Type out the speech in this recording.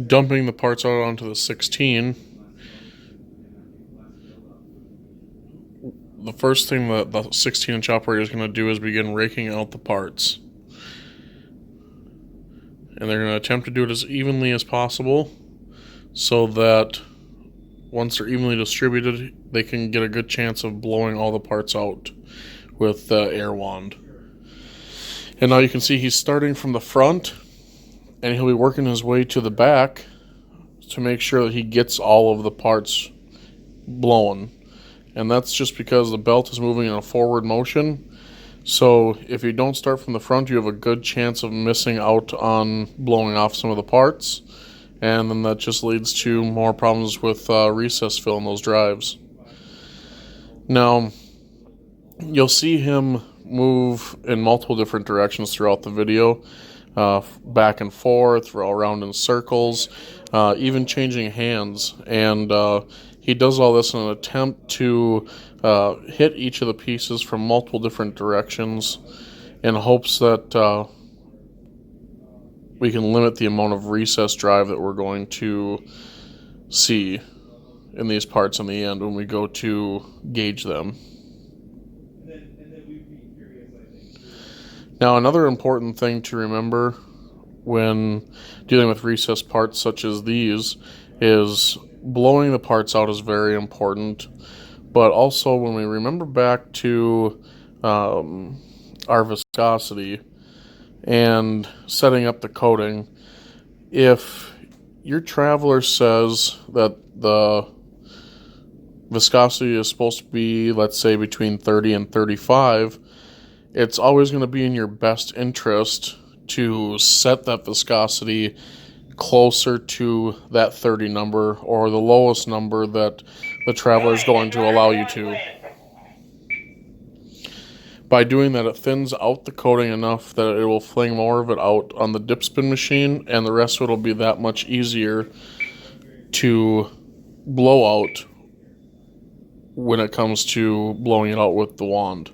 dumping the parts out onto the 16, the first thing that the 16-inch operator is going to do is begin raking out the parts. And they're going to attempt to do it as evenly as possible so that once they're evenly distributed, they can get a good chance of blowing all the parts out with the air wand. And now you can see he's starting from the front, and he'll be working his way to the back to make sure that he gets all of the parts blown. And that's just because the belt is moving in a forward motion. So if you don't start from the front, you have a good chance of missing out on blowing off some of the parts. And then that just leads to more problems with recess fill in those drives. Now, you'll see him move in multiple different directions throughout the video. Back and forth, around in circles, even changing hands. And he does all this in an attempt to hit each of the pieces from multiple different directions in hopes that we can limit the amount of recess drive that we're going to see in these parts in the end when we go to gauge them. Now, another important thing to remember when dealing with recess parts such as these is blowing the parts out is very important, but also when we remember back to our viscosity and setting up the coating, if your traveler says that the viscosity is supposed to be, let's say, between 30 and 35, it's always going to be in your best interest to set that viscosity closer to that 30 number or the lowest number that the traveler is going to allow you to. By doing that, it thins out the coating enough that it will fling more of it out on the dip spin machine, and the rest of it will be that much easier to blow out when it comes to blowing it out with the wand.